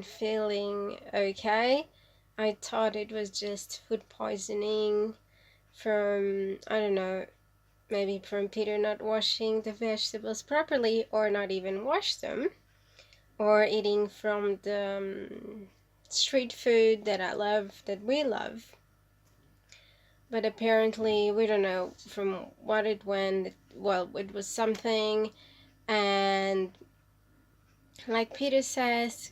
feeling okay. I thought it was just food poisoning from, I don't know, maybe from Peter not washing the vegetables properly or not even wash them, or eating from the street food that I love, that we love. But apparently, we don't know from what it went. Well, it was something, and like Peter says,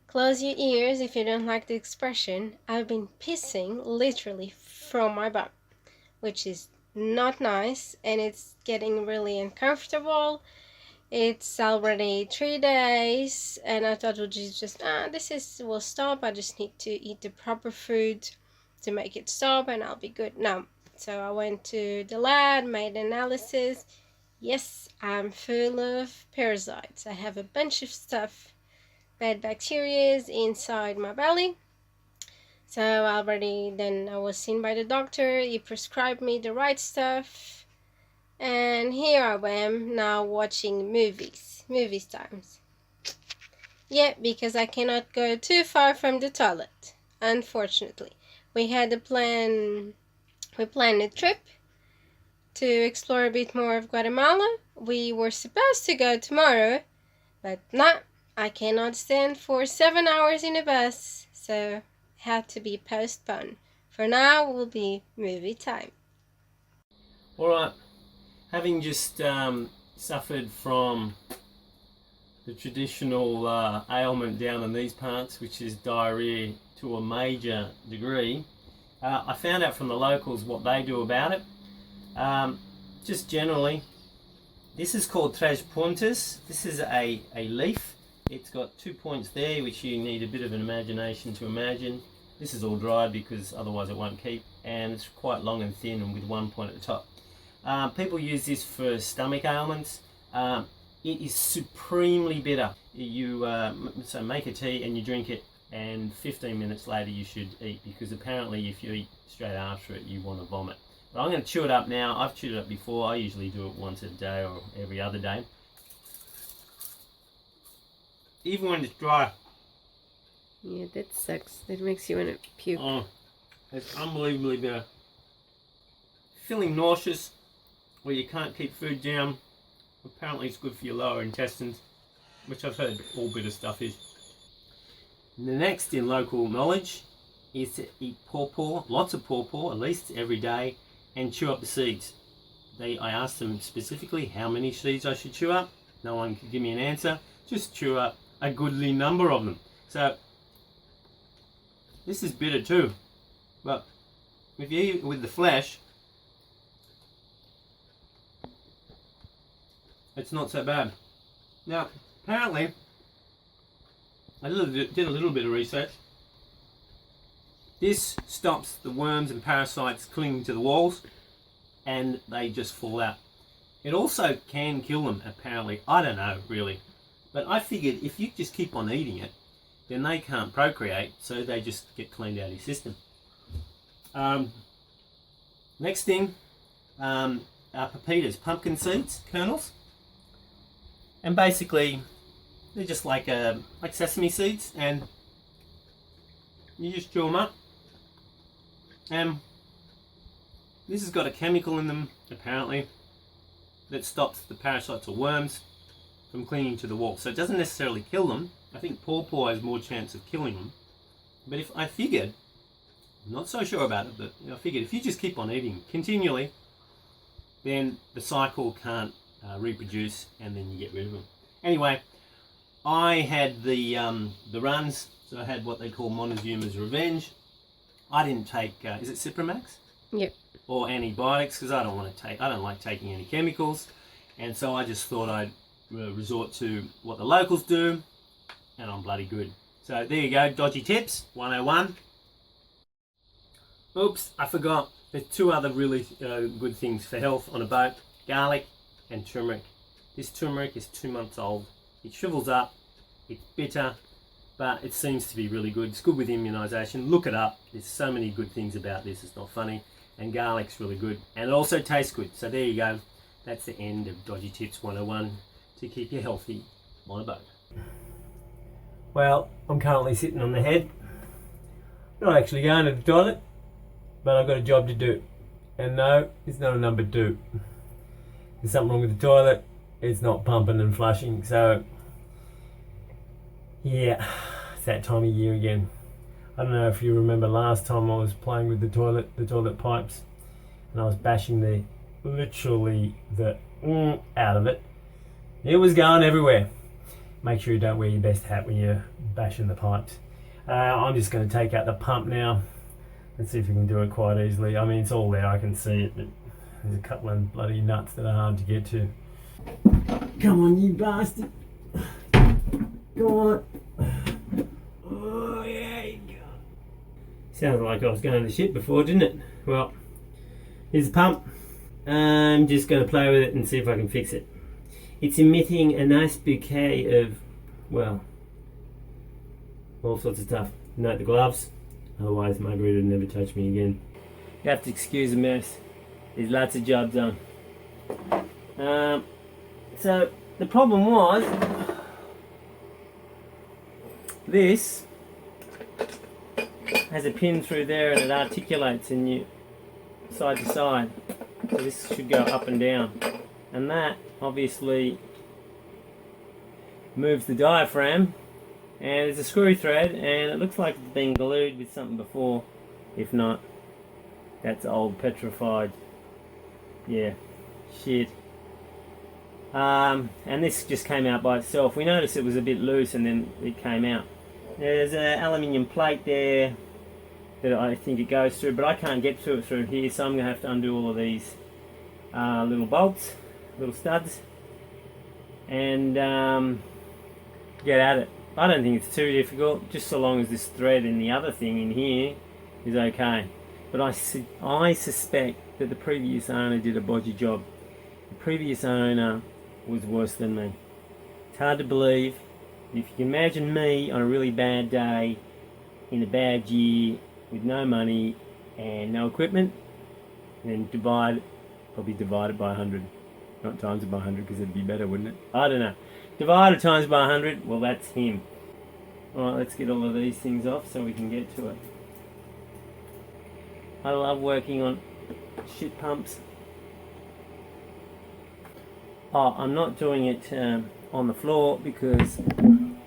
close your ears if you don't like the expression. I've been pissing literally from my butt, which is not nice, and it's getting really uncomfortable. It's already 3 days, and I thought, well, just will stop. I just need to eat the proper food to make it stop, and I'll be good. No. So I went to the lab, made analysis. Yes, I'm full of parasites. I have a bunch of stuff, bad bacteria inside my belly. So already then I was seen by the doctor. He prescribed me the right stuff. And here I am now watching movies times. Yeah, because I cannot go too far from the toilet, unfortunately. We planned a trip to explore a bit more of Guatemala. We were supposed to go tomorrow, but no, I cannot stand for 7 hours in a bus, so had to be postponed. For now, will be movie time. Alright, having just suffered from the traditional ailment down in these parts, which is diarrhea to a major degree, I found out from the locals what they do about it. Just generally, this is called puntas. This is a leaf. It's got 2 points there, which you need a bit of an imagination to imagine. This is all dried because otherwise it won't keep, and it's quite long and thin and with 1 point at the top. People use this for stomach ailments. It is supremely bitter. You so make a tea and you drink it, and 15 minutes later you should eat, because apparently if you eat straight after it you want to vomit. But I'm going to chew it up now. I've chewed it up before. I usually do it once a day or every other day. Even when it's dry. Yeah, that sucks. That makes you want to puke. Oh, it's unbelievably bitter. Feeling nauseous, where you can't keep food down. Apparently it's good for your lower intestines, which I've heard all bitter stuff is. The next in local knowledge is to eat pawpaw, lots of pawpaw, at least every day, and chew up the seeds. I asked them specifically how many seeds I should chew up. No one could give me an answer. Just chew up a goodly number of them. So this is bitter too, but if you eat it with the flesh, it's not so bad. Now, apparently, I did a little bit of research. This stops the worms and parasites clinging to the walls, and they just fall out. It also can kill them, apparently. I don't know, really. But I figured if you just keep on eating it, then they can't procreate, so they just get cleaned out of your system. Next thing are pepitas, pumpkin seeds, kernels. And basically, they're just like sesame seeds, and you just chew them up. And this has got a chemical in them, apparently, that stops the parasites or worms from clinging to the wall. So it doesn't necessarily kill them. I think pawpaw has more chance of killing them. But if I figured, I'm not so sure about it, but I figured if you just keep on eating continually, then the cycle can't reproduce, and then you get rid of them. Anyway, I had the runs, so I had what they call Montezuma's Revenge. I didn't take, is it Cipramax? Yep. Or antibiotics, because I don't like taking any chemicals, and so I just thought I'd resort to what the locals do, and I'm bloody good. So there you go, dodgy tips 101. Oops, I forgot. There's 2 other really good things for health on a boat: garlic and turmeric. This turmeric is 2 months old. It shrivels up, it's bitter, but it seems to be really good. It's good with immunisation. Look it up. There's so many good things about this, it's not funny. And garlic's really good. And it also tastes good. So there you go. That's the end of Dodgy Tips 101 to keep you healthy on a boat. Well, I'm currently sitting on the head. Not actually going to the toilet, but I've got a job to do. And no, it's not a number 2. There's something wrong with the toilet. It's not pumping and flushing. So, yeah, it's that time of year again. I don't know if you remember last time I was playing with the toilet pipes, and I was bashing literally the out of it. It was going everywhere. Make sure you don't wear your best hat when you're bashing the pipes. I'm just going to take out the pump now. Let's see if we can do it quite easily. I mean, it's all there, I can see it, but there's a couple of bloody nuts that are hard to get to. Come on, you bastard. Go on. Oh, yeah, you go. Sounded like I was going to shit before, didn't it? Well, here's the pump. I'm just going to play with it and see if I can fix it. It's emitting a nice bouquet of, well, all sorts of stuff. Note the gloves, otherwise Margarita would never touch me again. You have to excuse the mess. There's lots of jobs on. So the problem was, this has a pin through there and it articulates in you side to side. So this should go up and down. And that obviously moves the diaphragm, and there's a screw thread, and it looks like it's been glued with something before. If not, that's old petrified, yeah, shit. And this just came out by itself. We noticed it was a bit loose and then it came out. There's an aluminium plate there that I think it goes through, but I can't get to it through here, so I'm going to have to undo all of these little bolts, little studs, and get at it. I don't think it's too difficult, just so long as this thread in the other thing in here is okay. But I suspect that the previous owner did a bodgy job. The previous owner was worse than me. It's hard to believe. If you can imagine me on a really bad day, in a bad year, with no money and no equipment, and then probably divide it by 100. Not times it by 100, because it'd be better, wouldn't it? I don't know. Divided times by 100, well, that's him. Alright, let's get all of these things off so we can get to it. I love working on shit pumps. Oh, I'm not doing it on the floor because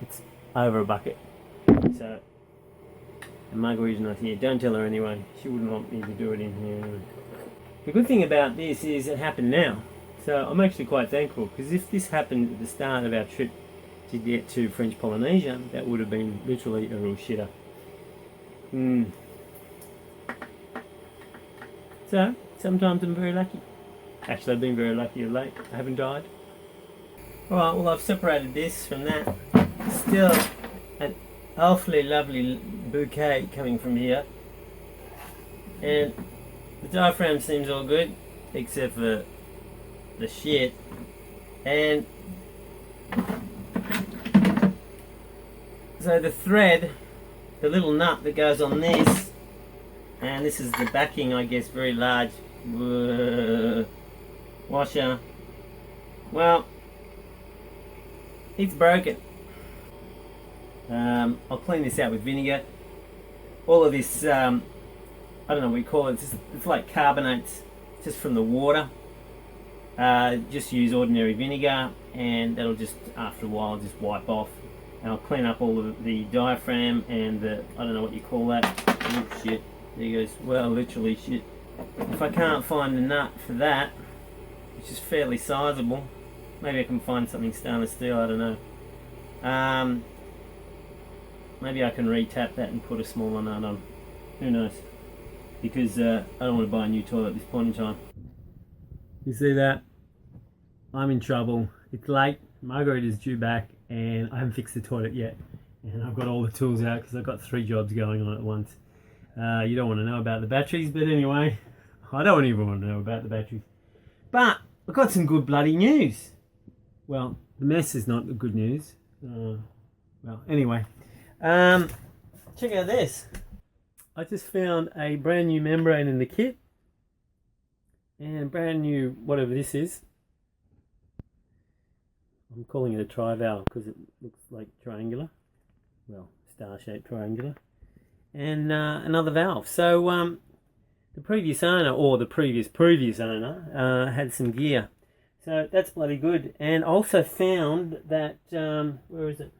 it's over a bucket. So, and Margarita's not here. Don't tell her anyway. She wouldn't want me to do it in here anyway. The good thing about this is it happened now. So I'm actually quite thankful, because if this happened at the start of our trip to get to French Polynesia, that would have been literally a real shitter. So, sometimes I'm very lucky. Actually, I've been very lucky of late. I haven't died. Alright, well, I've separated this from that. Still an awfully lovely bouquet coming from here. And the diaphragm seems all good, except for the shit. And so the thread, the little nut that goes on this, and this is the backing, I guess, very large washer. Well, it's broken. I'll clean this out with vinegar. All of this, I don't know what you call it, it's like carbonates just from the water. Just use ordinary vinegar, and that'll just, after a while, just wipe off. And I'll clean up all of the diaphragm and the, I don't know what you call that. Oh shit, there he goes. Well, literally shit. If I can't find the nut for that, which is fairly sizable, maybe I can find something stainless steel, I don't know. Maybe I can re-tap that and put a smaller nut on. Who knows? Because I don't want to buy a new toilet at this point in time. You see that? I'm in trouble. It's late. Margarita's due back, and I haven't fixed the toilet yet. And I've got all the tools out because I've got 3 jobs going on at once. You don't want to know about the batteries, but anyway, I don't even want to know about the batteries. But I've got some good bloody news. Well, the mess is not the good news. Well, anyway, check out this. I just found a brand new membrane in the kit, and brand new whatever this is. I'm calling it a tri-valve because it looks like triangular. well, star-shaped triangular, and another valve. So the previous owner, or the previous owner, had some gear. So that's bloody good. And also found that, where is it?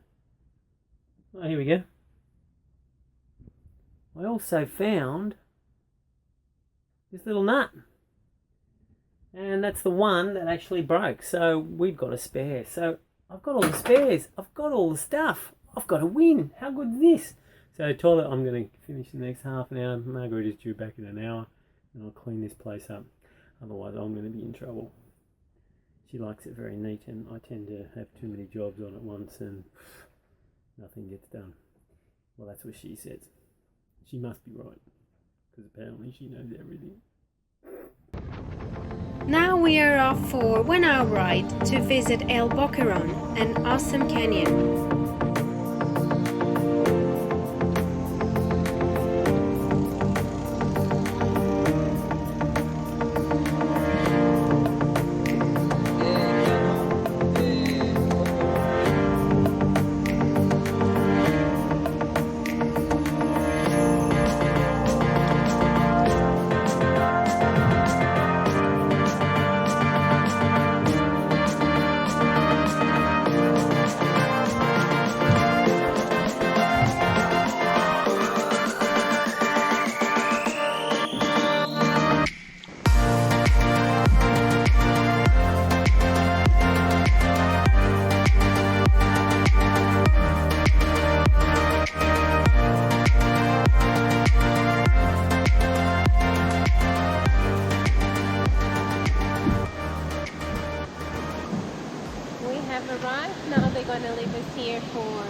Oh, here we go. I also found this little nut. And that's the one that actually broke. So we've got a spare. So I've got all the spares. I've got all the stuff. I've got a win. How good is this? So toilet, I'm going to finish the next half an hour. Margaret is due back in an hour. And I'll clean this place up. Otherwise I'm going to be in trouble. She likes it very neat, and I tend to have too many jobs on at once and nothing gets done. Well, that's what she says. She must be right, because apparently she knows everything. Now we are off for 1 hour ride to visit El Boqueron, an awesome canyon. Now they're gonna leave us here for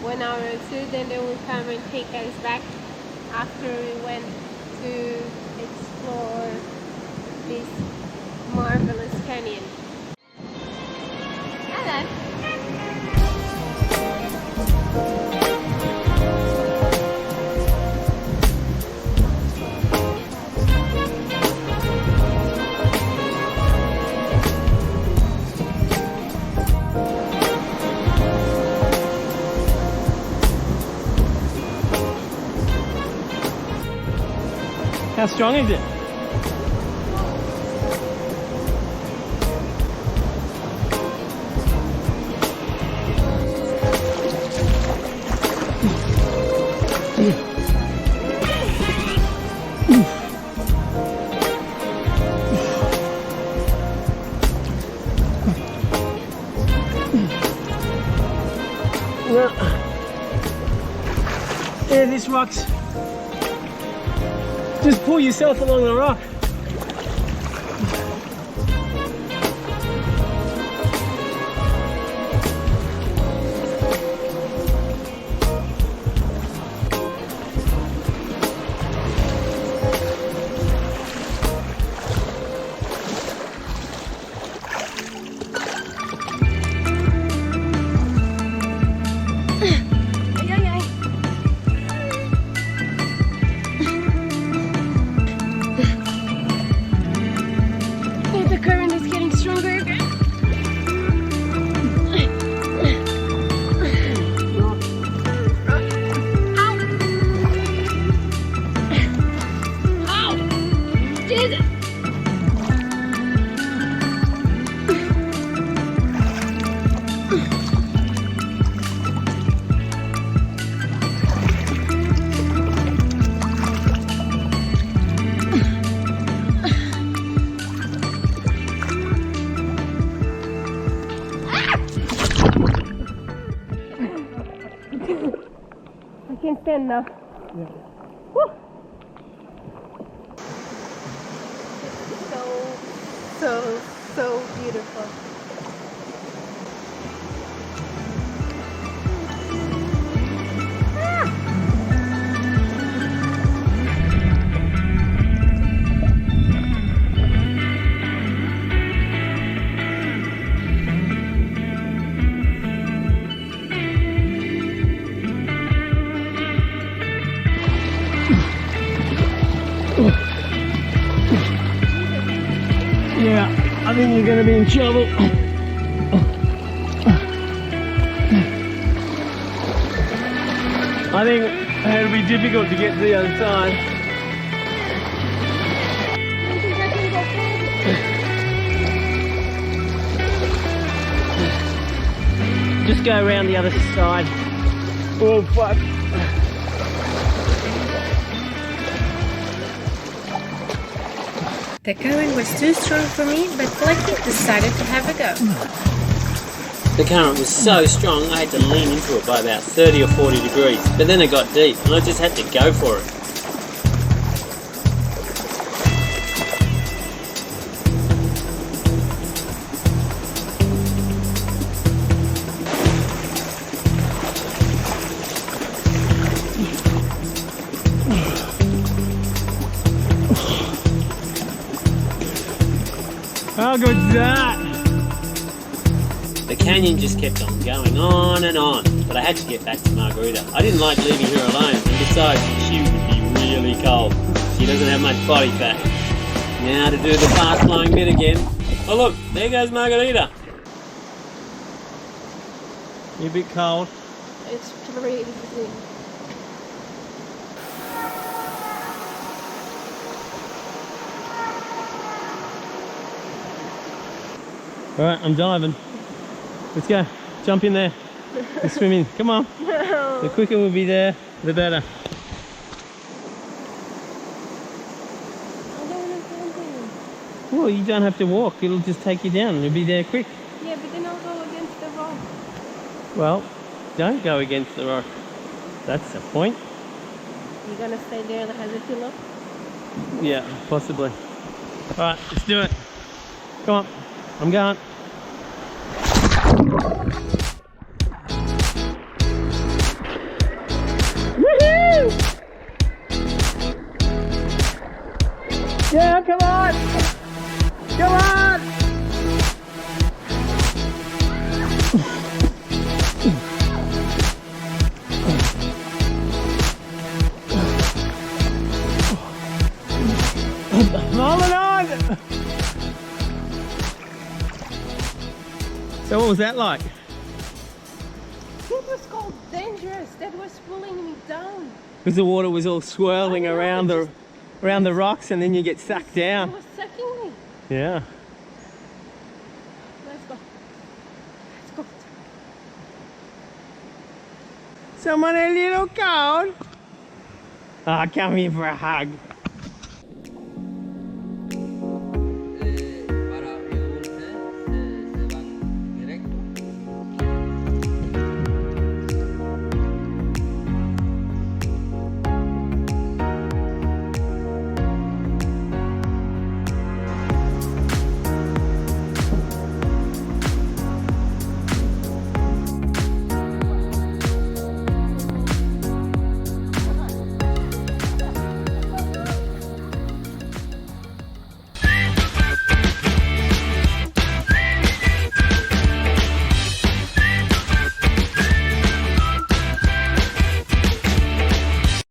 1 hour or two, then they will come and take us back after we went to explore this marvelous canyon. Hello. How strong is it? Yeah, this rock's... Just pull yourself along the rock. I can stand now. Yeah. Woo. So beautiful. Yeah, I think you're going to be in trouble. I think it'll be difficult to get to the other side. Just go around the other side. Oh fuck. The current was too strong for me, but Flecky decided to have a go. The current was so strong I had to lean into it by about 30 or 40 degrees, but then it got deep and I just had to go for it. How good's that? The canyon just kept on going on and on, but I had to get back to Margarita. I didn't like leaving her alone, and besides, she would be really cold. She doesn't have much body fat. Now to do the fast flowing bit again. Oh look, there goes Margarita. You a bit cold? It's freezing. Alright, I'm diving. Let's go. Jump in there. Let's swim in. Come on. No. The quicker we'll be there, the better. I don't want to jump in. Well, you don't have to walk. It'll just take you down. You'll be there quick. Yeah, but then I'll go against the rock. Well, don't go against the rock. That's the point. You gonna stay there and have a pillow? Yeah, possibly. Alright, let's do it. Come on. I'm going. Woohoo! Yeah, come on! Come on! Hold on! So what was that like? It was called dangerous. That was pulling me down. Because the water was all swirling around the rocks and then you get sucked It down. was sucking me. Yeah. Let's go. Let's go. Someone a little cold? Ah, come here for a hug.